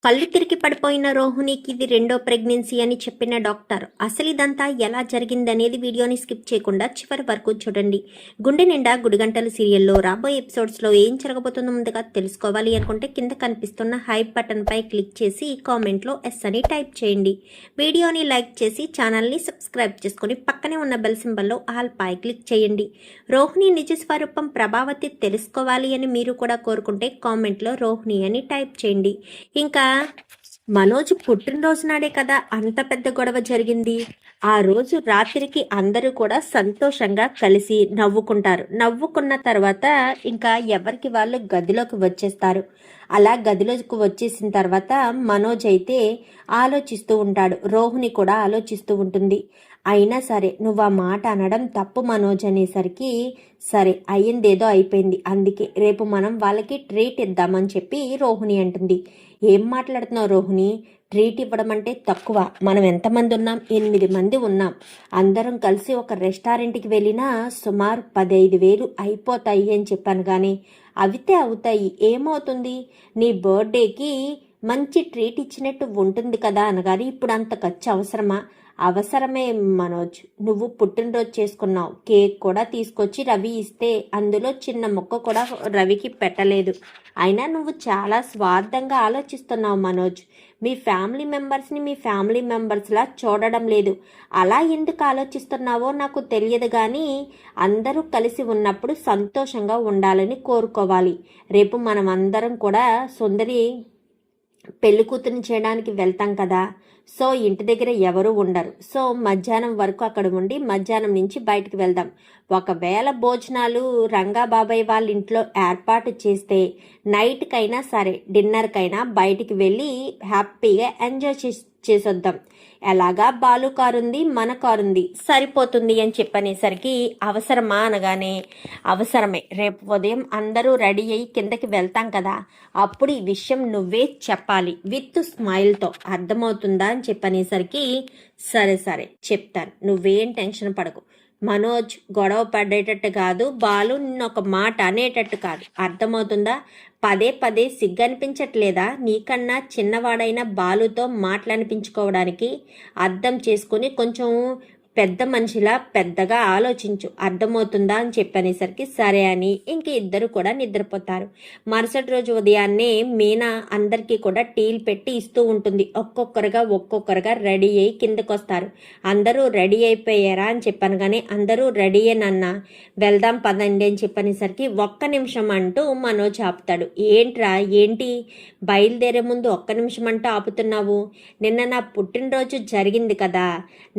కళ్ళు తిరిగి పడిపోయిన రోహిణికి ఇది రెండో ప్రెగ్నెన్సీ అని చెప్పిన డాక్టర్ అసలు ఇదంతా ఎలా జరిగిందనేది వీడియోని స్కిప్ చేయకుండా చివరి వరకు చూడండి. గుండె నిండా గుడిగంటల సీరియల్లో రాబోయే ఎపిసోడ్స్లో ఏం జరగబోతుందో ముందుగా తెలుసుకోవాలి అనుకుంటే కింద కనిపిస్తున్న హైప్ బటన్ పై క్లిక్ చేసి కామెంట్లో ఎస్ అని టైప్ చేయండి. వీడియోని లైక్ చేసి ఛానల్ని సబ్స్క్రైబ్ చేసుకుని పక్కనే ఉన్న బెల్ సింబల్లో ఆల్ పై క్లిక్ చేయండి. రోహిణి నిజ స్వరూపం ప్రభావతి తెలుసుకోవాలి అని మీరు కూడా కోరుకుంటే కామెంట్లో రోహిణి అని టైప్ చేయండి. ఇంకా మనోజ్ పుట్టినరోజు నాడే కదా అంత పెద్ద గొడవ జరిగింది. ఆ రోజు రాత్రికి అందరూ కూడా సంతోషంగా కలిసి నవ్వుకుంటారు. నవ్వుకున్న తర్వాత ఇంకా ఎవరికి వాళ్ళు గదిలోకి వచ్చేస్తారు. అలా గదిలోకి వచ్చేసిన తర్వాత మనోజ్ అయితే ఆలోచిస్తూ ఉంటాడు. రోహిణి కూడా ఆలోచిస్తూ ఉంటుంది. అయినా సరే నువ్వు ఆ మాట అనడం తప్పు మనోజ్ అనేసరికి సరే అయ్యిందేదో అయిపోయింది, అందుకే రేపు మనం వాళ్ళకి ట్రీట్ ఇద్దామని చెప్పి రోహిణి అంటుంది. ఏం మాట్లాడుతున్నావు రోహిణి? ట్రీట్ ఇవ్వడం అంటే తక్కువ. మనం ఎంతమంది ఉన్నాం? 8 మంది ఉన్నాం. అందరం కలిసి ఒక రెస్టారెంట్కి వెళ్ళినా సుమారు 15,000 అయిపోతాయి అని చెప్పాను. కానీ అవితే అవుతాయి, ఏమవుతుంది? నీ బర్త్డేకి మంచి ట్రీట్ ఇచ్చినట్టు ఉంటుంది కదా అనగాని ఇప్పుడు అంత ఖర్చు అవసరమా? అవసరమే మనోజ్. నువ్వు పుట్టినరోజు చేసుకున్నావు, కేక్ కూడా తీసుకొచ్చి రవి ఇస్తే అందులో చిన్న ముక్క కూడా రవికి పెట్టలేదు. అయినా నువ్వు చాలా స్వార్థంగా ఆలోచిస్తున్నావు మనోజ్. మీ ఫ్యామిలీ మెంబర్స్ని మీ ఫ్యామిలీ మెంబర్స్లా చూడడం లేదు. అలా ఎందుకు ఆలోచిస్తున్నావో నాకు తెలియదు, కానీ అందరూ కలిసి ఉన్నప్పుడు సంతోషంగా ఉండాలని కోరుకోవాలి. రేపు మనం అందరం కూడా సుందరి పెళ్లి కూతురిని చేయడానికి వెళ్తాం కదా. సో ఇంటి దగ్గర ఎవరు ఉండరు. సో మధ్యాహ్నం వరకు అక్కడ ఉండి మధ్యాహ్నం నుంచి బయటకు వెళ్దాం. ఒకవేళ భోజనాలు రంగా బాబాయ్ వాళ్ళ ఇంట్లో ఏర్పాటు చేస్తే నైట్కైనా సరే డిన్నర్కైనా బయటికి వెళ్ళి హ్యాపీగా ఎంజాయ్ చేసొద్దాం. ఎలాగా బాలు కారుంది, మన కారుంది, సరిపోతుంది అని చెప్పనేసరికి అవసరమా అనగానే అవసరమే. రేపు ఉదయం అందరూ రెడీ అయ్యి కిందకి వెళ్తాం కదా, అప్పుడు ఈ విషయం నువ్వే చెప్పాలి విత్ స్మైల్తో, అర్థమవుతుందా అని చెప్పనేసరికి సరే సరే చెప్తాను, నువ్వేం టెన్షన్ పడకు. మనోజ్ గొడవ పడేటట్టు కాదు, బాలు నిన్న ఒక మాట అనేటట్టు కాదు, అర్థమవుతుందా? పదే పదే సిగ్గనిపించట్లేదా? నీకన్నా చిన్నవాడైన బాలుతో మాటలనిపించుకోవడానికి అర్థం చేసుకుని కొంచెం పెద్ద మనిషిలా పెద్దగా ఆలోచించు, అర్థమవుతుందా అని చెప్పనేసరికి సరే అని ఇంక ఇద్దరు కూడా నిద్రపోతారు. మరుసటి రోజు ఉదయాన్నే మీనా అందరికీ కూడా టీలు పెట్టి ఇస్తూ ఉంటుంది. ఒక్కొక్కరుగా రెడీ అయ్యి కిందకు వస్తారు. అందరూ రెడీ అయిపోయారా అని చెప్పాను, కానీ అందరూ రెడీయేనన్నా, వెళ్దాం పదండి అని చెప్పనేసరికి ఒక్క నిమిషం అంటూ మనోజ్ ఆపుతాడు. ఏంట్రా ఏంటి బయలుదేరే ముందు ఒక్క నిమిషం అంటూ ఆపుతున్నావు? నిన్న నా పుట్టినరోజు జరిగింది కదా,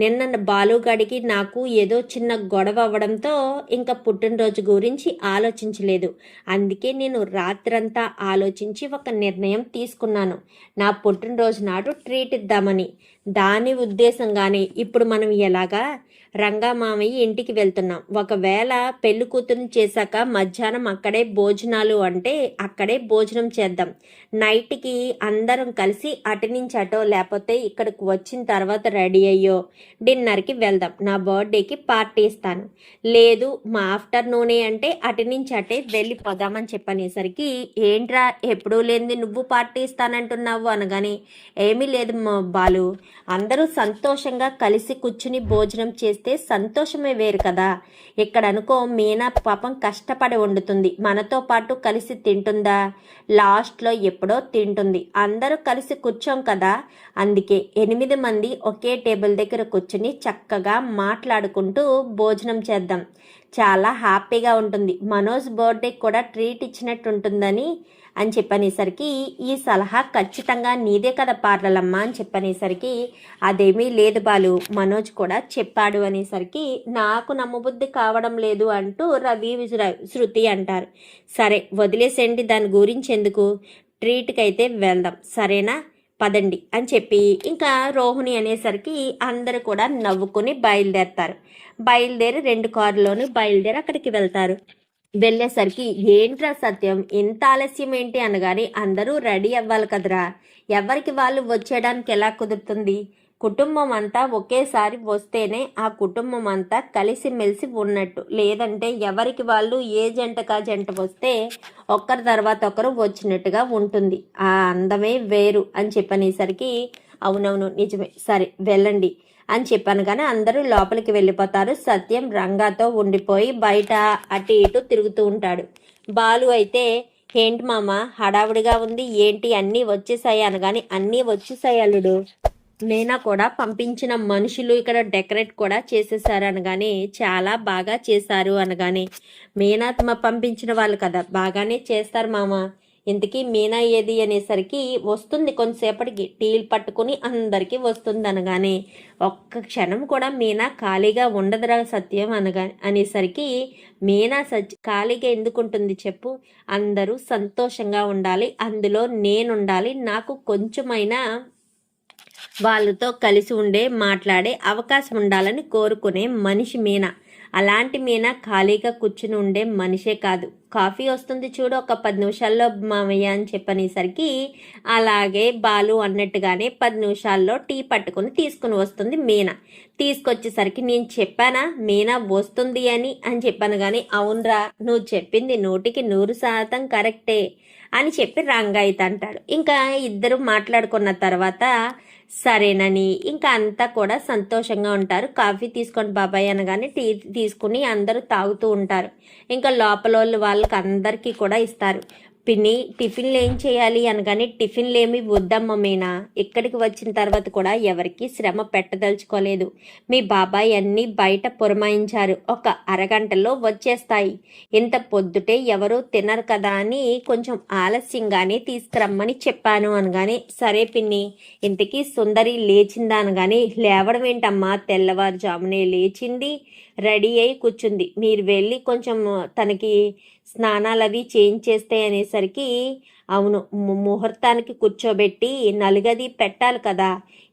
నిన్న బాలుగాడికి నాకు ఏదో చిన్న గొడవ అవ్వడంతో ఇంకా పుట్టినరోజు గురించి ఆలోచించలేదు. అందుకే నేను రాత్రంతా ఆలోచించి ఒక నిర్ణయం తీసుకున్నాను. నా పుట్టినరోజు నాడు ట్రీట్ ఇద్దామని. దాని ఉద్దేశంగానే ఇప్పుడు మనం ఎలాగా రంగా మామయ్య ఇంటికి వెళ్తున్నాం. ఒకవేళ పెళ్లి కూతురుని చేశాక మధ్యాహ్నం అక్కడే భోజనాలు అంటే అక్కడే భోజనం చేద్దాం. నైట్కి అందరం కలిసి అటు నుంచి అటో లేకపోతే ఇక్కడికి వచ్చిన తర్వాత రెడీ అయ్యో డిన్నర్కి వెళ్దాం. నా బర్త్డేకి పార్టీ ఇస్తాను. లేదు మా ఆఫ్టర్నూనే అంటే అటు నుంచి అటే వెళ్ళిపోదామని చెప్పనేసరికి ఏంట్రా ఎప్పుడూ లేనిది నువ్వు పార్టీ ఇస్తానంటున్నావు అనగానే ఏమీ లేదు బాలు, అందరూ సంతోషంగా కలిసి కూర్చుని భోజనం చేస్తే సంతోషమే వేరు కదా. ఇక్కడ అనుకో మీనా పాపం కష్టపడి వండుతుంది, మనతో పాటు కలిసి తింటుందా? లాస్ట్లో ఎప్పుడో తింటుంది. అందరూ కలిసి కూర్చోం కదా, అందుకే 8 మంది ఒకే టేబుల్ దగ్గర కూర్చుని చక్కగా మాట్లాడుకుంటూ భోజనం చేద్దాం. చాలా హ్యాపీగా ఉంటుంది. మనోజ్ బర్త్డే కూడా ట్రీట్ ఇచ్చినట్టు ఉంటుందని అని చెప్పనేసరికి ఈ సలహా ఖచ్చితంగా నీదే కదా పార్లలమ్మ అని చెప్పనేసరికి అదేమీ లేదు బాలు, మనోజ్ కూడా చెప్పాడు అనేసరికి నాకు నమ్మబుద్ధి కావడం లేదు అంటూ రవి శృతి అంటారు. సరే వదిలేసేయండి, దాని గురించి ఎందుకు, ట్రీట్కి అయితే వెళ్దాం సరేనా, పదండి అని చెప్పి ఇంకా రోహిణి అనేసరికి అందరూ కూడా నవ్వుకుని బయలుదేరతారు. బయలుదేరి 2 కారులోని బయలుదేరి అక్కడికి వెళ్తారు. వెళ్ళేసరికి ఏంట్రా సత్యం ఇంత ఆలస్యం ఏంటి అనగానే అందరూ రెడీ అవ్వాలి కదరా, ఎవరికి వాళ్ళు వచ్చేయడానికి ఎలా కుదురుతుంది? కుటుంబం అంతా ఒకేసారి వస్తేనే ఆ కుటుంబం అంతా కలిసిమెలిసి ఉన్నట్టు. లేదంటే ఎవరికి వాళ్ళు ఏ జంటకా జంట వస్తే ఒక్కరి తర్వాత ఒకరు వచ్చినట్టుగా ఉంటుంది. ఆ అందమే వేరు అని చెప్పనేసరికి అవునవును నిజమే, సరే వెళ్ళండి అని చెప్పాను. కానీ అందరూ లోపలికి వెళ్ళిపోతారు. సత్యం రంగాతో ఉండిపోయి బయట అటు ఇటు తిరుగుతూ ఉంటాడు. బాలు అయితే ఏంటి మామ హడావుడిగా ఉంది ఏంటి, అన్నీ వచ్చేసాయి అనగాని అన్నీ వచ్చేసాయి అల్లుడు, మీనా కూడా పంపించిన మనుషులు ఇక్కడ డెకరేట్ కూడా చేసేసారు అనగానే చాలా బాగా చేశారు అనగానే మీనా పంపించిన వాళ్ళు కదా బాగానే చేస్తారు మామ, ఇంతకీ మీనా ఏది అనేసరికి వస్తుంది కొంతసేపటికి టీలు పట్టుకుని అందరికీ వస్తుంది అనగానే ఒక్క క్షణం కూడా మీనా ఖాళీగా ఉండదురా సత్యం అనేసరికి మీనా ఖాళీగా ఎందుకుంటుంది చెప్పు, అందరూ సంతోషంగా ఉండాలి, అందులో నేనుండాలి, నాకు కొంచెమైనా వాళ్ళతో కలిసి ఉండే మాట్లాడే అవకాశం ఉండాలని కోరుకునే మనిషి మీనా. అలాంటి మీనా ఖాళీగా కూర్చుని ఉండే మనిషే కాదు. కాఫీ వస్తుంది చూడు ఒక 10 నిమిషాల్లో మామయ్య అని చెప్పనేసరికి అలాగే బాలు అన్నట్టుగానే 10 నిమిషాల్లో టీ పట్టుకుని తీసుకుని వస్తుంది మీనా. తీసుకొచ్చేసరికి నేను చెప్పానా మీనా వస్తుంది అని చెప్పాను. కానీ అవునరా నువ్వు చెప్పింది 100% కరెక్టే అని చెప్పి రంగాయిత్ అంటాడు. ఇంకా ఇద్దరు మాట్లాడుకున్న తర్వాత సరేనని ఇంకా అంతా కూడా సంతోషంగా ఉంటారు. కాఫీ తీసుకోండి బాబాయ్ అనగానే టీ తీసుకుని అందరూ తాగుతూ ఉంటారు. ఇంకా లోపల వాళ్ళకి అందరికీ కూడా ఇస్తారు. పిన్ని టిఫిన్లు ఏం చేయాలి అనగానే టిఫిన్లు ఏమి వద్దమ్మ మీనా, ఇక్కడికి వచ్చిన తర్వాత కూడా ఎవరికి శ్రమ పెట్టదలుచుకోలేదు, మీ బాబాయ్ అన్నీ బయట పురమాయించారు, ఒక అరగంటలో వచ్చేస్తాయి, ఇంత పొద్దుటే ఎవరు తినరు కదా అని కొంచెం ఆలస్యంగానే తీసుకురమ్మని చెప్పాను అనగానే సరే పిన్ని, ఇంతకీ సుందరి లేచిందా అనగానే లేవడం ఏంటమ్మా తెల్లవారుజామునే లేచింది, రెడీ అయి కూర్చుంది, మీరు వెళ్ళి కొంచెం తనకి స్నానాలు అవి చేంజ్ చేస్తే అనేసరికి అవును ముహూర్తానికి కూర్చోబెట్టి నలుగది పెట్టాలి కదా,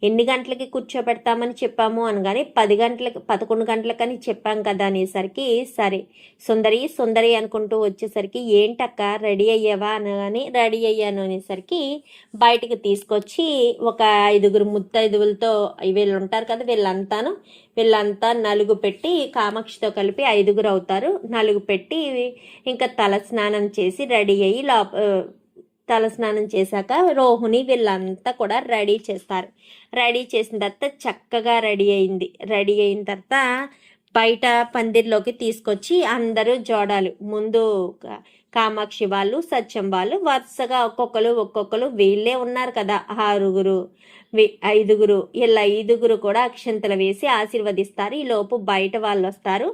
ఎన్ని గంటలకి కూర్చోబెడతామని చెప్పాము అనగానే 11 గంటలకని చెప్పాం కదా అనేసరికి సరే సుందరి అనుకుంటూ వచ్చేసరికి ఏంటక్క రెడీ అయ్యావా అనగానే రెడీ అయ్యాను అనేసరికి బయటికి తీసుకొచ్చి ఒక 5 ముత్తైదువులతో వీళ్ళు ఉంటారు కదా వీళ్ళంతా నలుగు పెట్టి కామాక్షితో కలిపి 5 అవుతారు, నలుగు పెట్టి ఇంకా తల స్నానం చేసి రెడీ అయ్యి తలస్నానం చేశాక రోహిణి వీళ్ళంతా కూడా రెడీ చేస్తారు. రెడీ చేసిన తర్వాత చక్కగా రెడీ అయిన తర్వాత బయట పందిర్లోకి తీసుకొచ్చి అందరూ జోడాలు ముందు కామాక్షి వాళ్ళు సత్యం వాళ్ళు వరుసగా ఒక్కొక్కరు వీళ్ళే ఉన్నారు కదా 5 ఇలా 5 కూడా అక్షంతలు వేసి ఆశీర్వదిస్తారు. ఈ లోపు బయట వాళ్ళు వస్తారు.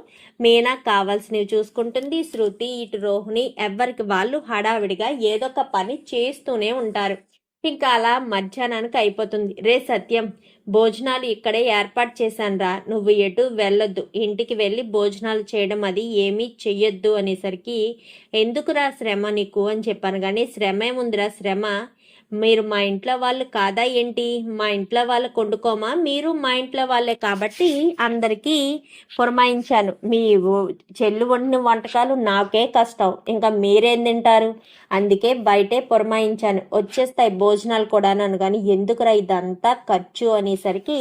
మీనా కావాల్సినవి చూసుకుంటుంది, శృతి ఇటు రోహిణి ఎవరికి వాళ్ళు హడావిడిగా ఏదో ఒక పని చేస్తూనే ఉంటారు. ఇంకా అలా మధ్యాహ్నానికి అయిపోతుంది. రే సత్యం భోజనాలు ఇక్కడే ఏర్పాటు చేశానురా, నువ్వు ఎటు వెళ్ళొద్దు, ఇంటికి వెళ్ళి భోజనాలు చేయడం అది ఏమీ చెయ్యొద్దు అనేసరికి ఎందుకురా శ్రమ నీకు అని చెప్పాను. కానీ శ్రమ ఏముందిరా శ్రమ, మీరు మా ఇంట్లో వాళ్ళు కాదా ఏంటి, మా ఇంట్లో వాళ్ళు వండుకోమా, మీరు మా ఇంట్లో వాళ్ళే కాబట్టి అందరికీ పురమాయించాను, మీ చెల్లు వండిన వంటకాలు నాకే కష్టం, ఇంకా మీరేం తింటారు, అందుకే బయటే పురమాయించాను, వచ్చేస్తాయి భోజనాలు కూడాను. కానీ ఎందుకురా ఇదంతా ఖర్చు అనేసరికి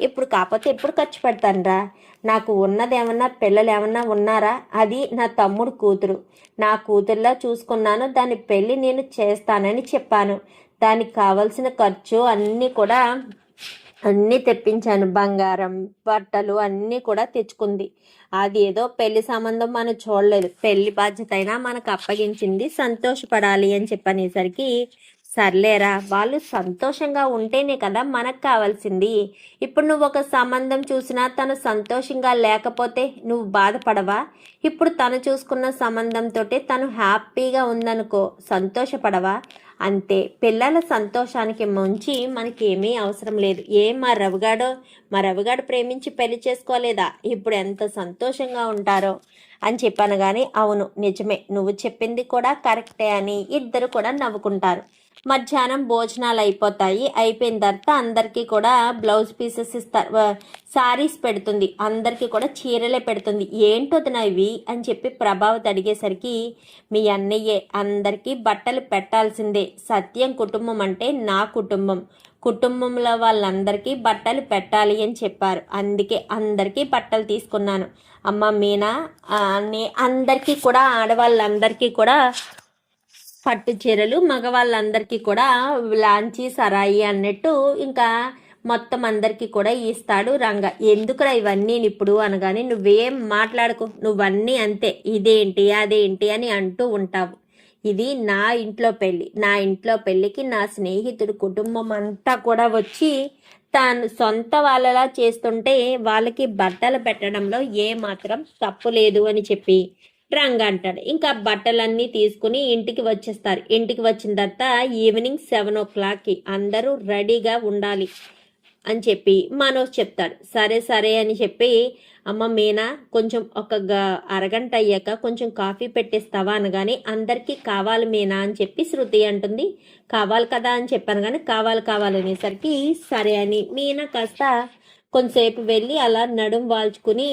ఇప్పుడు కాకపోతే ఎప్పుడు ఖర్చు పెడతానురా, నాకు ఉన్నదేమన్నా పిల్లలు ఏమన్నా ఉన్నారా, అది నా తమ్ముడు కూతురు, నా కూతుర్లా చూసుకున్నాను, దాని పెళ్ళి నేను చేస్తానని చెప్పాను, దానికి కావలసిన ఖర్చు అన్నీ తెప్పించాను, బంగారం బట్టలు అన్నీ కూడా తెచ్చుకుంది, అది ఏదో పెళ్లి సంబంధం మనం చూడలేదు, పెళ్లి బాధ్యత అయినా మనకు అప్పగించింది, సంతోషపడాలి అని చెప్పనేసరికి సర్లేరా వాళ్ళు సంతోషంగా ఉంటేనే కదా మనకు కావాల్సింది, ఇప్పుడు నువ్వు ఒక సంబంధం చూసినా తను సంతోషంగా లేకపోతే నువ్వు బాధపడవా, ఇప్పుడు తను చూసుకున్న సంబంధంతో తను హ్యాపీగా ఉందనుకో సంతోషపడవా, అంతే పిల్లల సంతోషానికి ముంచి మనకి ఏమీ అవసరం లేదు. మా రవిగాడు ప్రేమించి పెళ్లి చేసుకోలేదా, ఇప్పుడు ఎంత సంతోషంగా ఉంటారో అని చెప్పాను. కానీ అవును నిజమే నువ్వు చెప్పింది కూడా కరెక్టే అని ఇద్దరు కూడా నవ్వుకుంటారు. మధ్యాహ్నం భోజనాలు అయిపోతాయి. అయిపోయిన తర్వాత అందరికీ కూడా బ్లౌజ్ పీసెస్ ఇస్తారు, శారీస్ పెడుతుంది, అందరికీ కూడా చీరలే పెడుతుంది. ఏంటొదినా ఇవి అని చెప్పి ప్రభావతి అడిగేసరికి మీ అన్నయ్యే అందరికీ బట్టలు పెట్టాల్సిందే, సత్యం కుటుంబం అంటే నా కుటుంబం, కుటుంబంలో వాళ్ళందరికీ బట్టలు పెట్టాలి అని చెప్పారు, అందుకే అందరికీ బట్టలు తీసుకున్నాను. అమ్మ మీనా అందరికీ కూడా ఆడవాళ్ళందరికీ కూడా పట్టు చీరలు, మగవాళ్ళందరికీ కూడా లాంచి సరాయి అన్నట్టు ఇంకా మొత్తం అందరికీ కూడా ఇస్తాడు రంగ. ఎందుకురా ఇవన్నీ ఇప్పుడు అనగానే నువ్వేం మాట్లాడకు, నువ్వన్నీ అంతే, ఇదేంటి అదేంటి అని అంటూ ఉంటావు. ఇది నా ఇంట్లో పెళ్ళి, నా ఇంట్లో పెళ్ళికి నా స్నేహితుడు కుటుంబం అంతా కూడా వచ్చి తాను సొంత వాళ్ళలా చేస్తుంటే వాళ్ళకి బట్టలు పెట్టడంలో ఏ మాత్రం తప్పు లేదు అని చెప్పి రంగ అంటాడు. ఇంకా బట్టలన్నీ తీసుకుని ఇంటికి వచ్చేస్తారు. ఇంటికి వచ్చిన తర్వాత ఈవినింగ్ 7 o'clockకి అందరూ రెడీగా ఉండాలి అని చెప్పి మనోజ్ చెప్తాడు. సరే సరే అని చెప్పి అమ్మ మీనా కొంచెం ఒక అరగంట అయ్యాక కొంచెం కాఫీ పెట్టేస్తావా అనగానే అందరికీ కావాలి మీనా అని చెప్పి శృతి అంటుంది. కావాలి కదా అని చెప్పాను కానీ కావాలనేసరికి సరే అని మీనా కాస్త కొంతసేపు వెళ్ళి అలా నడుం వాల్చుకుని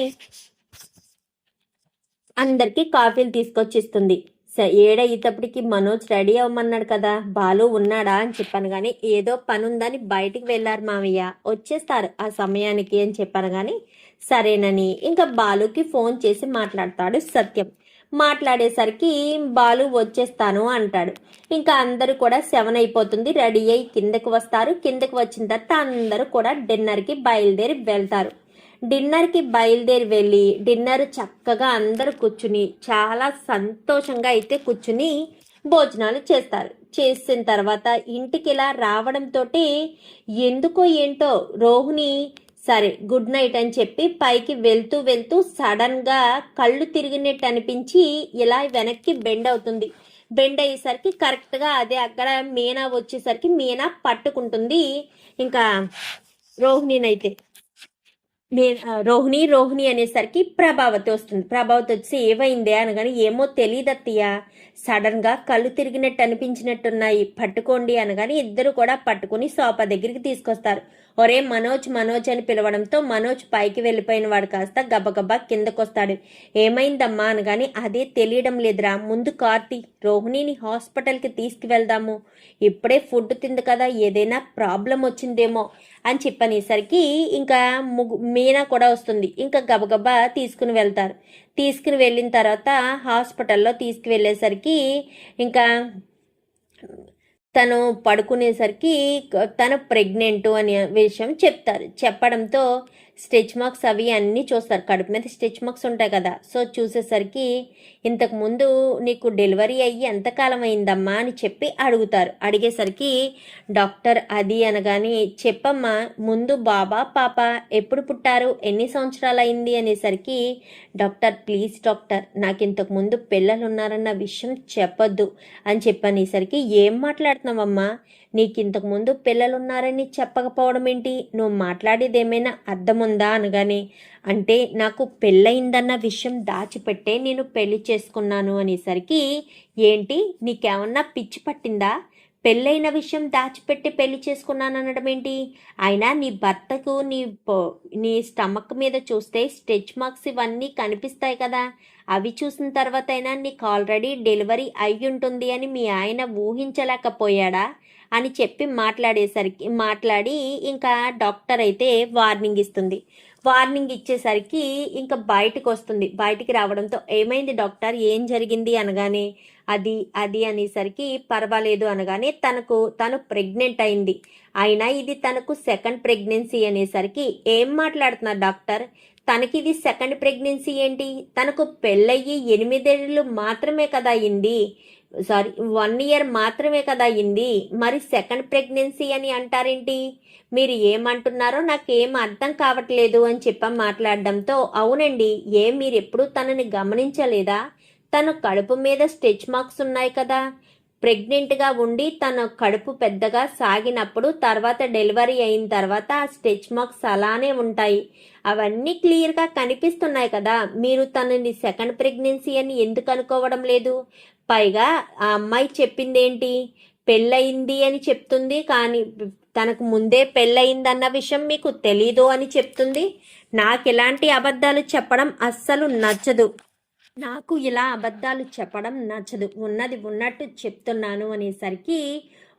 అందరికీ కాఫీలు తీసుకొచ్చిస్తుంది. ఏడయ్యేటప్పటికి మనోజ్ రెడీ అవ్వమన్నాడు కదా, బాలు ఉన్నాడా అని చెప్పాను కానీ ఏదో పని ఉందని బయటికి వెళ్ళారు మామయ్య, వచ్చేస్తారు ఆ సమయానికి అని చెప్పాను కానీ సరేనని ఇంకా బాలుకి ఫోన్ చేసి మాట్లాడతాడు సత్యం. మాట్లాడేసరికి బాలు వచ్చేస్తాను అంటాడు. ఇంకా అందరూ కూడా 7 అయిపోతుంది, రెడీ అయ్యి కిందకు వస్తారు. కిందకు వచ్చిన తర్వాత అందరూ కూడా డిన్నర్కి బయలుదేరి వెళ్తారు. డిన్నర్కి బయలుదేరి వెళ్ళి డిన్నర్ చక్కగా అందరూ కూర్చుని చాలా సంతోషంగా అయితే కూర్చుని భోజనాలు చేస్తారు. చేసిన తర్వాత ఇంటికి ఇలా రావడంతో ఎందుకో ఏంటో రోహిణి సరే గుడ్ నైట్ అని చెప్పి పైకి వెళ్తూ వెళ్తూ సడన్గా కళ్ళు తిరిగినట్టు అనిపించి ఇలా వెనక్కి బెండ్ అవుతుంది. బెండ్ అయ్యేసరికి కరెక్ట్గా అదే అక్కడ మీనా వచ్చేసరికి మీనా పట్టుకుంటుంది ఇంకా రోహిణినైతే. రోహిణి అనేసరికి ప్రభావతి వస్తుంది. ప్రభావతి వచ్చి ఏమైందే అనగానే ఏమో తెలియదు అత్తయ్య, సడన్ గా కళ్ళు తిరిగినట్టు అనిపించినట్టున్నాయి, పట్టుకోండి అనగానే ఇద్దరు కూడా పట్టుకుని సోఫా దగ్గరికి తీసుకొస్తారు. ఒరే మనోజ్ మనోజ్ అని పిలవడంతో మనోజ్ పైకి వెళ్ళిపోయిన వాడు కాస్త గబగబా కిందకొస్తాడు. ఏమైందమ్మా అనగాని అదే తెలియడం లేదురా, ముందు కార్తీ రోహిణిని హాస్పిటల్కి తీసుకువెళ్దాము, ఇప్పుడే ఫుడ్ తింది కదా, ఏదైనా ప్రాబ్లం వచ్చిందేమో అని చెప్పనేసరికి ఇంకా మీనా కూడా వస్తుంది. ఇంకా గబగబా తీసుకుని వెళ్తారు. తీసుకుని వెళ్ళిన తర్వాత హాస్పిటల్లో తీసుకువెళ్ళేసరికి ఇంకా తను పడుకునేసరికి తను ప్రెగ్నెంట్ అనే విషయం చెప్తారు. చెప్పడంతో స్టిచ్ మార్క్స్ అవి అన్నీ చూస్తారు. కడుపు మీద స్టిచ్ మార్క్స్ ఉంటాయి కదా, సో చూసేసరికి ఇంతకుముందు నీకు డెలివరీ అయ్యి ఎంతకాలం అయిందమ్మా అని చెప్పి అడుగుతారు. అడిగేసరికి డాక్టర్ అది అనగానే చెప్పమ్మా ముందు బాబా పాప ఎప్పుడు పుట్టారు, ఎన్ని సంవత్సరాలు అయింది అనేసరికి డాక్టర్ ప్లీజ్ డాక్టర్ నాకు ఇంతకుముందు పిల్లలు ఉన్నారన్న విషయం చెప్పొద్దు అని చెప్పనేసరికి ఏం మాట్లాడుతున్నావమ్మా, నీకు ఇంతకుముందు పిల్లలున్నారని చెప్పకపోవడం ఏంటి, నువ్వు మాట్లాడేది ఏమైనా అర్థం ఉందా అనగానే అంటే నాకు పెళ్ళయిందన్న విషయం దాచిపెట్టే నేను పెళ్లి చేసుకున్నాను అనేసరికి ఏంటి నీకేమన్నా పిచ్చి పట్టిందా, పెళ్ళైన విషయం దాచిపెట్టి పెళ్లి చేసుకున్నాను అనడం ఏంటి, అయినా నీ భర్తకు నీ స్టమక్ మీద చూస్తే స్టిచ్ మార్క్స్ ఇవన్నీ కనిపిస్తాయి కదా, అవి చూసిన తర్వాత అయినా నీకు ఆల్రెడీ డెలివరీ అయి ఉంటుంది అని మీ ఆయన ఊహించలేకపోయాడా అని చెప్పి మాట్లాడి ఇంకా డాక్టర్ అయితే వార్నింగ్ ఇస్తుంది. వార్నింగ్ ఇచ్చేసరికి ఇంకా బయటకు వస్తుంది. బయటికి రావడంతో ఏమైంది డాక్టర్ ఏం జరిగింది అనగానే అది అనేసరికి పర్వాలేదు అనగానే తను ప్రెగ్నెంట్ అయింది, అయినా ఇది తనకు సెకండ్ ప్రెగ్నెన్సీ అనేసరికి ఏం మాట్లాడుతున్నారు డాక్టర్, తనకి ఇది సెకండ్ ప్రెగ్నెన్సీ ఏంటి, తనకు పెళ్ళయ్యి 8 ఏళ్ళు మాత్రమే కదా అయింది, 1 year మాత్రమే కదా అయింది, మరి సెకండ్ ప్రెగ్నెన్సీ అని అంటారేంటి, మీరు ఏమంటున్నారో నాకేం అర్థం కావట్లేదు అని మాట్లాడడంతో అవునండి మీరు ఎప్పుడు తనని గమనించలేదా, తన కడుపు మీద స్టిచ్ మార్క్స్ ఉన్నాయి కదా, ప్రెగ్నెంట్గా ఉండి తన కడుపు పెద్దగా సాగినప్పుడు తర్వాత డెలివరీ అయిన తర్వాత ఆ స్టిచ్ మార్క్స్ అలానే ఉంటాయి, అవన్నీ క్లియర్గా కనిపిస్తున్నాయి కదా, మీరు తనని సెకండ్ ప్రెగ్నెన్సీ అని ఎందుకు అనుకోవడం లేదు, పైగా ఆ అమ్మాయి చెప్పిందేంటి పెళ్ళయింది అని చెప్తుంది, కానీ తనకు ముందే పెళ్ళయిందన్న విషయం మీకు తెలీదు అని చెప్తుంది. నాకు ఇలాంటి అబద్ధాలు చెప్పడం అస్సలు నచ్చదు. నాకు ఇలా అబద్ధాలు చెప్పడం నచ్చదు. ఉన్నది ఉన్నట్టు చెప్తున్నాను అనేసరికి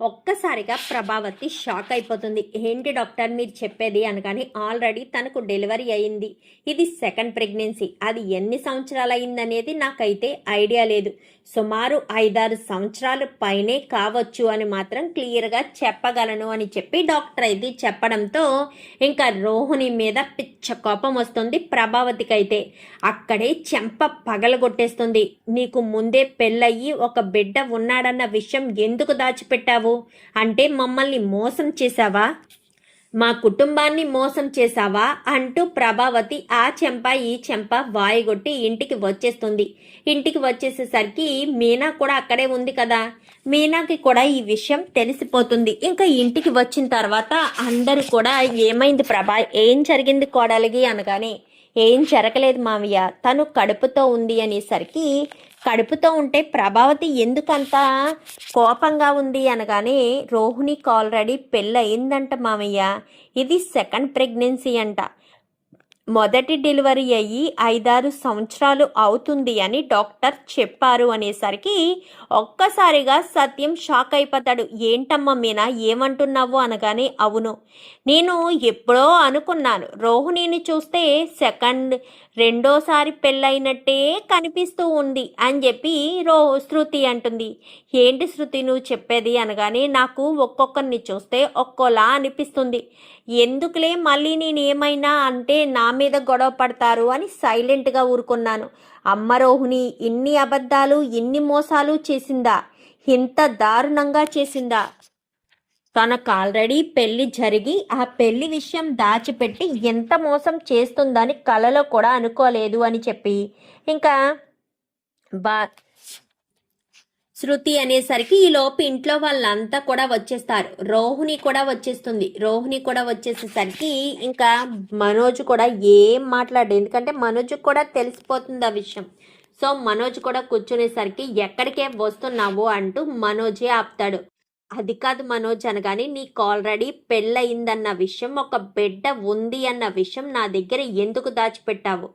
ఒక్కసారిగా ప్రభావతి షాక్ అయిపోతుంది. ఏంటి డాక్టర్ మీరు చెప్పేది అనగానే, ఆల్రెడీ తనకు డెలివరీ అయింది, ఇది సెకండ్ ప్రెగ్నెన్సీ. అది ఎన్ని సంవత్సరాలు అయిందనేది నాకైతే ఐడియా లేదు. సుమారు 5-6 సంవత్సరాల పైనే కావచ్చు అని మాత్రం క్లియర్గా చెప్పగలను అని చెప్పి డాక్టర్ అయితే చెప్పడంతో ఇంకా రోహిణి మీద పిచ్చ కోపం వస్తుంది ప్రభావతికి. అయితే అక్కడే చెంప పగలగొట్టేస్తుంది. నీకు ముందే పెళ్ళయ్యి ఒక బిడ్డ ఉన్నాడన్న విషయం ఎందుకు దాచిపెట్టావు? అంటే మమ్మల్ని మోసం చేశావా? మా కుటుంబాన్ని మోసం చేశావా అంటూ ప్రభావతి ఆ చెంప ఈ చెంప వాయుగొట్టి ఇంటికి వచ్చేస్తుంది. ఇంటికి వచ్చేసేసరికి మీనా కూడా అక్కడే ఉంది కదా, మీనాకి కూడా ఈ విషయం తెలిసిపోతుంది. ఇంకా ఇంటికి వచ్చిన తర్వాత అందరూ కూడా ఏమైంది ప్రభా, ఏం జరిగింది కోడలికి అనగానే, ఏం జరగలేదు మావయ్య, తను కడుపుతో ఉంది అనేసరికి, కడుపుతో ఉంటే ప్రభావతి ఎందుకంత కోపంగా ఉంది అనగానే, రోహిణికి ఆల్రెడీ పెళ్ళయిందంట మామయ్య, ఇది సెకండ్ ప్రెగ్నెన్సీ అంట, మొదటి డెలివరీ అయ్యి 5-6 సంవత్సరాలు అవుతుంది అని డాక్టర్ చెప్పారు అనేసరికి ఒక్కసారిగా సత్యం షాక్ అయిపోతాడు. ఏంటమ్మా మీనా ఏమంటున్నావు అనగానే, అవును నేను ఎప్పుడో అనుకున్నాను, రోహిణిని చూస్తే రెండోసారి పెళ్ళైనట్టే కనిపిస్తూ ఉంది అని చెప్పి శృతి అంటుంది. ఏంటి శృతి నువ్వు చెప్పేది అనగానే, నాకు ఒక్కొక్కరిని చూస్తే ఒక్కోలా అనిపిస్తుంది, ఎందుకులే మళ్ళీ నేను ఏమైనా అంటే నా మీద గొడవ పడతారు అని సైలెంట్గా ఊరుకున్నాను. అమ్మ రోహిణి ఇన్ని అబద్ధాలు ఇన్ని మోసాలు చేసిందా? ఇంత దారుణంగా చేసిందా? తనకు ఆల్రెడీ పెళ్లి జరిగి ఆ పెళ్లి విషయం దాచిపెట్టి ఎంత మోసం చేస్తుందని కలలో కూడా అనుకోలేదు అని చెప్పి ఇంకా శృతి అనేసరికి ఈలోపు ఇంట్లో వాళ్ళంతా కూడా వచ్చేస్తారు. రోహిణి కూడా వచ్చేస్తుంది. రోహిణి కూడా వచ్చేసేసరికి ఇంకా మనోజ్ కూడా ఏం మాట్లాడు, ఎందుకంటే మనోజ్ కూడా తెలిసిపోతుంది ఆ విషయం. సో మనోజ్ కూడా కూర్చునేసరికి ఎక్కడికే వస్తున్నావు అంటూ మనోజే ఆపుతాడు. అది కాదు మనోజ్ అనగానే, నీకు ఆల్రెడీ పెళ్ళయిందన్న విషయం, ఒక బిడ్డ ఉంది అన్న విషయం నా దగ్గర ఎందుకు దాచిపెట్టావు?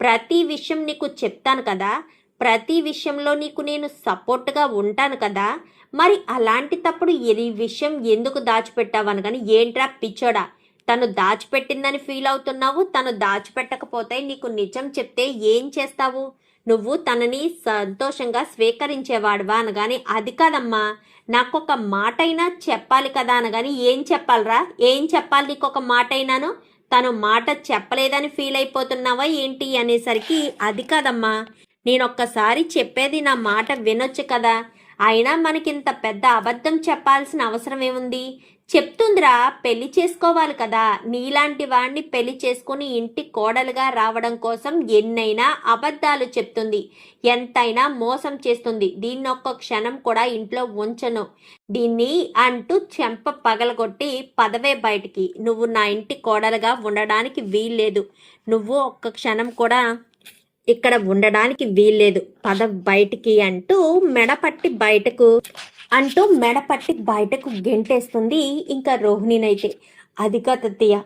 ప్రతి విషయం నీకు చెప్తాను కదా, ప్రతి విషయంలో నీకు నేను సపోర్ట్గా ఉంటాను కదా, మరి అలాంటి తప్పుడు ఈ విషయం ఎందుకు దాచిపెట్టావు అనగాని, ఏంట్రా పిచ్చోడా, తను దాచిపెట్టిందని ఫీల్ అవుతున్నావు, తను దాచిపెట్టకపోతే నీకు నిజం చెప్తే ఏం చేస్తావు? నువ్వు తనని సంతోషంగా స్వీకరించేవాడువా అనగానే, అది కాదమ్మా నాకొక మాట అయినా చెప్పాలి కదా అనగాని, ఏం చెప్పాలరా, ఏం చెప్పాలి నీకు ఒక మాట అయినాను? తను మాట చెప్పలేదని ఫీల్ అయిపోతున్నావా ఏంటి అనేసరికి, అది కాదమ్మా నేను ఒక్కసారి చెప్పేది నా మాట వినొచ్చు కదా, అయినా మనకింత పెద్ద అబద్ధం చెప్పాల్సిన అవసరం ఏముంది? చెప్తుందిరా, పెళ్లి చేసుకోవాలి కదా, నీలాంటి వాడిని పెళ్లి చేసుకుని ఇంటి కోడలుగా రావడం కోసం ఎన్నైనా అబద్ధాలు చెప్తుంది, ఎంతైనా మోసం చేస్తుంది, దీన్ని ఒక్క క్షణం కూడా ఇంట్లో ఉంచను దీన్ని అంటూ చెంప పగలగొట్టి, పదవే బయటికి, నువ్వు నా ఇంటి కోడలుగా ఉండడానికి వీల్లేదు, నువ్వు ఒక్క క్షణం కూడా ఇక్కడ ఉండడానికి వీల్లేదు, పద బయటికి అంటూ మెడపట్టి బయటకు గెంటేస్తుంది ఇంకా రోహిణినైతే. అది కాదత్తయ్య,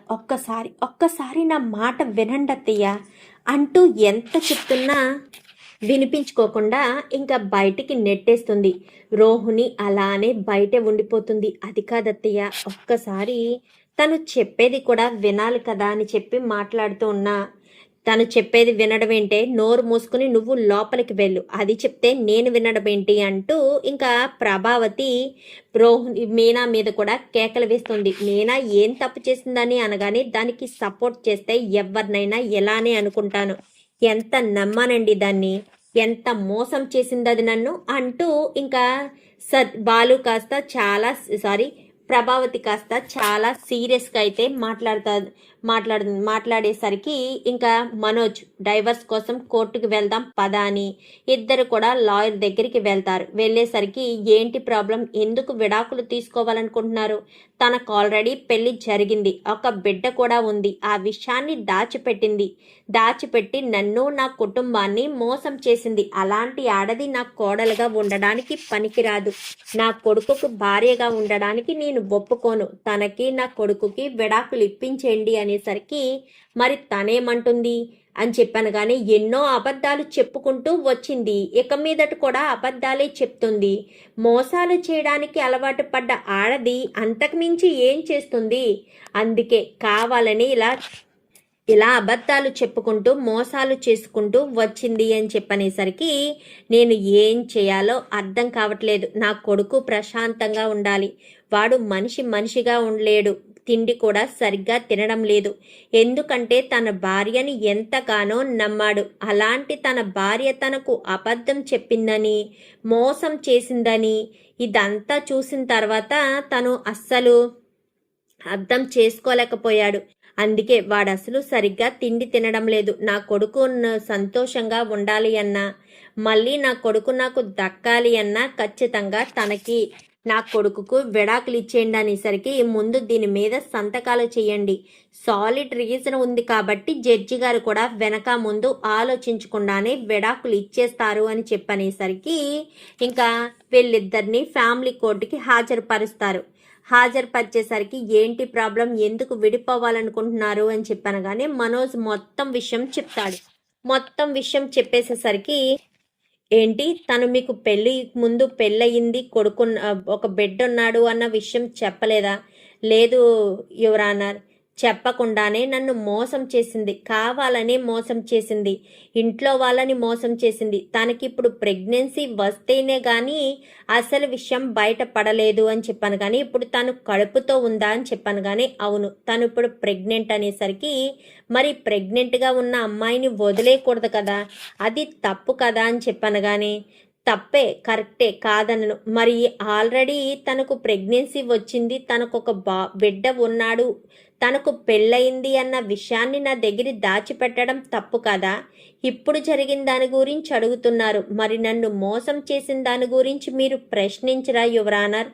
ఒక్కసారి నా మాట వినండి అత్తయ్య అంటూ ఎంత చెప్తున్నా వినిపించుకోకుండా ఇంకా బయటికి నెట్టేస్తుంది. రోహిణి అలానే బయటే ఉండిపోతుంది. అది కాదత్తయ్య, ఒక్కసారి తను చెప్పేది కూడా వినాలి కదా అని చెప్పి మాట్లాడుతూ ఉన్నా, తను చెప్పేది వినడం ఏంటే, నోరు మూసుకుని నువ్వు లోపలికి వెళ్ళు, అది చెప్తే నేను వినడం ఏంటి అంటూ ఇంకా ప్రభావతి మీనా మీద కూడా కేకలు వేస్తుంది. మీనా ఏం తప్పు చేసిందని అనగానే, దానికి సపోర్ట్ చేస్తే ఎవరినైనా ఎలానే అనుకుంటాను, ఎంత నమ్మానండి దాన్ని, ఎంత మోసం చేసింది అది నన్ను అంటూ ఇంకా బాలు కాస్త ప్రభావతి కాస్త చాలా సీరియస్గా అయితే మాట్లాడేసరికి ఇంకా మనోజ్ డైవర్స్ కోసం కోర్టుకు వెళ్దాం పదా అని ఇద్దరు కూడా లాయర్ దగ్గరికి వెళ్తారు. వెళ్ళేసరికి ఏంటి ప్రాబ్లం, ఎందుకు విడాకులు తీసుకోవాలనుకుంటున్నారు, తనకు ఆల్రెడీ పెళ్లి జరిగింది, ఒక బిడ్డ కూడా ఉంది, ఆ విషయాన్ని దాచిపెట్టి నన్ను నా కుటుంబాన్ని మోసం చేసింది. అలాంటి ఆడది నా కోడలుగా ఉండడానికి పనికిరాదు, నా కొడుకుకు భార్యగా ఉండడానికి నేను ఒప్పుకోను, తనకి నా కొడుకుకి విడాకులు ఇప్పించేయండి అనేసరికి మరి తనేమంటుంది అని చెప్పాను. కానీ ఎన్నో అబద్ధాలు చెప్పుకుంటూ వచ్చింది, ఇక మీదట కూడా అబద్ధాలే చెప్తుంది. మోసాలు చేయడానికి అలవాటు పడ్డ ఆడది అంతకుమించి ఏం చేస్తుంది, అందుకే కావాలని ఇలా అబద్ధాలు చెప్పుకుంటూ మోసాలు చేసుకుంటూ వచ్చింది అని చెప్పనేసరికి నేను ఏం చేయాలో అర్థం కావట్లేదు. నా కొడుకు ప్రశాంతంగా ఉండాలి, వాడు మనిషిగా ఉండలేడు, తిండి కూడా సరిగ్గా తినడం లేదు, ఎందుకంటే తన భార్యని ఎంతగానో నమ్మాడు. అలాంటి తన భార్య తనకు అబద్ధం చెప్పిందని, మోసం చేసిందని ఇదంతా చూసిన తర్వాత తను అస్సలు అర్థం చేసుకోలేకపోయాడు. అందుకే వాడు అసలు సరిగ్గా తిండి తినడం లేదు. నా కొడుకు సంతోషంగా ఉండాలి అన్నా, మళ్ళీ నా కొడుకు నాకు దక్కాలి అన్నా ఖచ్చితంగా తనకి నా కొడుకుకు విడాకులు ఇచ్చేయండి అనేసరికి ముందు దీని మీద సంతకాలు చేయండి, సాలిడ్ రీజన్ ఉంది కాబట్టి జడ్జి గారు కూడా వెనక ముందు ఆలోచించకుండానే విడాకులు ఇచ్చేస్తారు అని చెప్పనేసరికి ఇంకా వీళ్ళిద్దరిని ఫ్యామిలీ కోర్టుకి హాజరుపరిచేసరికి ఏంటి ప్రాబ్లం, ఎందుకు విడిపోవాలనుకుంటున్నారు అని చెప్పాను. కానీ మనోజ్ మొత్తం విషయం చెప్తాడు. మొత్తం విషయం చెప్పేసేసరికి ఏంటి తను మీకు ముందు పెళ్ళయింది, కొడుకు ఒక బిడ్డ ఉన్నాడు అన్న విషయం చెప్పలేదా? లేదు యువర్ ఆనర్, చెప్పకుండానే నన్ను మోసం చేసింది, కావాలని మోసం చేసింది, ఇంట్లో వాళ్ళని మోసం చేసింది. తనకిప్పుడు ప్రెగ్నెన్సీ వస్తేనే కానీ అసలు విషయం బయటపడలేదు అని చెప్పాను. కానీ ఇప్పుడు తను కడుపుతో ఉందా అని చెప్పాను. కానీ అవును, తను ఇప్పుడు ప్రెగ్నెంట్ అనేసరికి మరి ప్రెగ్నెంట్గా ఉన్న అమ్మాయిని వదిలేయకూడదు కదా, అది తప్పు కదా అని చెప్పాను. కానీ తప్పే, కరెక్టే కాదనను. మరి ఆల్రెడీ తనకు ప్రెగ్నెన్సీ వచ్చింది, తనకు ఒక బిడ్డ ఉన్నాడు, తనకు పెళ్ళయింది అన్న విషయాన్ని నా దగ్గర దాచిపెట్టడం తప్పు కదా. ఇప్పుడు జరిగిన దాని గురించి అడుగుతున్నారు, మరి నన్ను మోసం చేసిన దాని గురించి మీరు ప్రశ్నించరా యువర్ ఆనర్?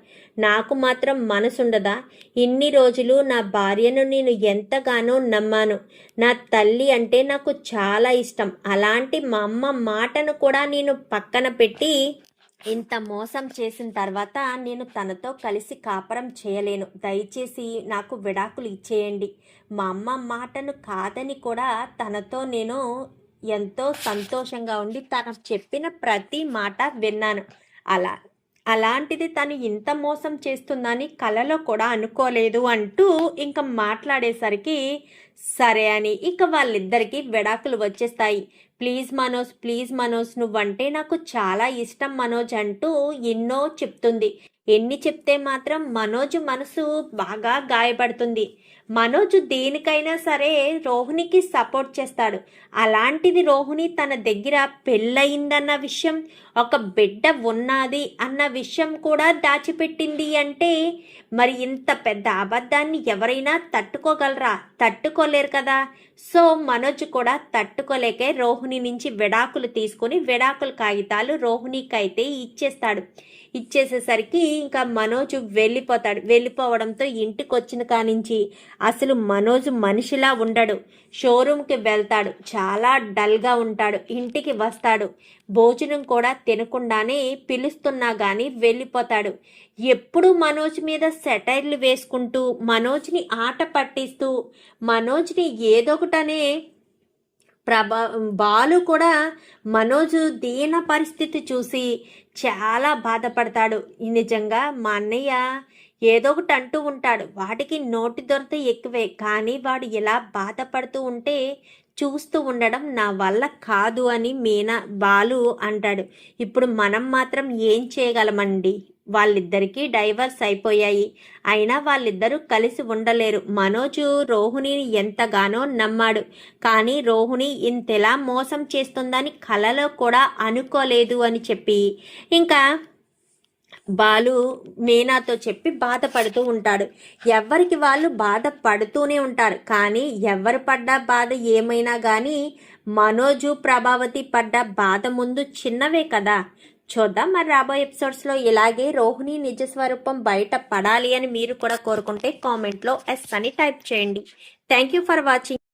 నాకు మాత్రం మనసుండదా? ఇన్ని రోజులు నా భార్యను నేను ఎంతగానో నమ్మాను, నా తల్లి అంటే నాకు చాలా ఇష్టం. అలాంటి మా అమ్మ మాటను కూడా నేను పక్కన పెట్టి ఇంత మోసం చేసిన తర్వాత నేను తనతో కలిసి కాపురం చేయలేను, దయచేసి నాకు విడాకులు ఇచ్చేయండి. మా అమ్మ మాటను కాదని కూడా తనతో నేను ఎంతో సంతోషంగా ఉండి తను చెప్పిన ప్రతి మాట విన్నాను. అలాంటిది తను ఇంత మోసం చేస్తుందని కలలో కూడా అనుకోలేదు అంటూ ఇంకా మాట్లాడేసరికి సరే అని ఇక వాళ్ళిద్దరికీ విడాకులు వచ్చేస్తాయి. ప్లీజ్ మనోజ్ నువ్వంటే నాకు చాలా ఇష్టం మనోజ్ అంటూ ఎన్నో చెప్తుంది. ఎన్ని చెప్తే మాత్రం మనోజ్ మనసు బాగా గాయపడుతుంది. మనోజ్ దేనికైనా సరే రోహిణికి సపోర్ట్ చేస్తాడు. అలాంటిది రోహిణి తన దగ్గర పెళ్ళయిందన్న విషయం, ఒక బిడ్డ ఉన్నది అన్న విషయం కూడా దాచిపెట్టింది అంటే మరి ఇంత పెద్ద అబద్ధాన్ని ఎవరైనా తట్టుకోగలరా? తట్టుకోలేరు కదా. సో మనోజ్ కూడా తట్టుకోలేకే రోహిణి నుంచి విడాకులు తీసుకుని విడాకుల కాగితాలు రోహిణికి అయితే ఇచ్చేసేసరికి ఇంకా మనోజ్ వెళ్ళిపోవడంతో ఇంటికి వచ్చిన కానించి అసలు మనోజ్ మనిషిలా ఉండడు. షోరూమ్కి వెళ్తాడు, చాలా డల్గా ఉంటాడు. ఇంటికి వస్తాడు, భోజనం కూడా తినకుండానే పిలుస్తున్నా కానీ వెళ్ళిపోతాడు. ఎప్పుడు మనోజ్ మీద సెటైర్లు వేసుకుంటూ మనోజ్ని ఆట పట్టిస్తూ మనోజ్ని ఏదొకటనే బాలు కూడా మనోజ్ దీన పరిస్థితి చూసి చాలా బాధపడతాడు. నిజంగా మా అన్నయ్య ఏదో ఒకటి అంటూ ఉంటాడు, వాటికి నోటి దొరత ఎక్కువే, కానీ వాడు ఇలా బాధపడుతూ ఉంటే చూస్తూ ఉండడం నా వల్ల కాదు అని బాలు అంటాడు. ఇప్పుడు మనం మాత్రం ఏం చేయగలమండి? వాళ్ళిద్దరికీ డైవర్స్ అయిపోయాయి, అయినా వాళ్ళిద్దరూ కలిసి ఉండలేరు. మనోజు రోహిణిని ఎంతగానో నమ్మాడు, కానీ రోహిణి ఇంతలా మోసం చేస్తుందని కలలో కూడా అనుకోలేదు అని చెప్పి ఇంకా బాలు మీనాతో చెప్పి బాధపడుతూ ఉంటాడు. ఎవరికి వాళ్ళు బాధపడుతూనే ఉంటారు. కానీ ఎవరు పడ్డ బాధ ఏమైనా కానీ మనోజు ప్రభావతి పడ్డ బాధ ముందు చిన్నవే కదా. చూద్దాం మరి రాబోయే ఎపిసోడ్స్లో ఇలాగే రోహిణి నిజ స్వరూపం బయట పడాలి అని మీరు కూడా కోరుకుంటే కామెంట్లో ఎస్ అని టైప్ చేయండి. Thank you for watching.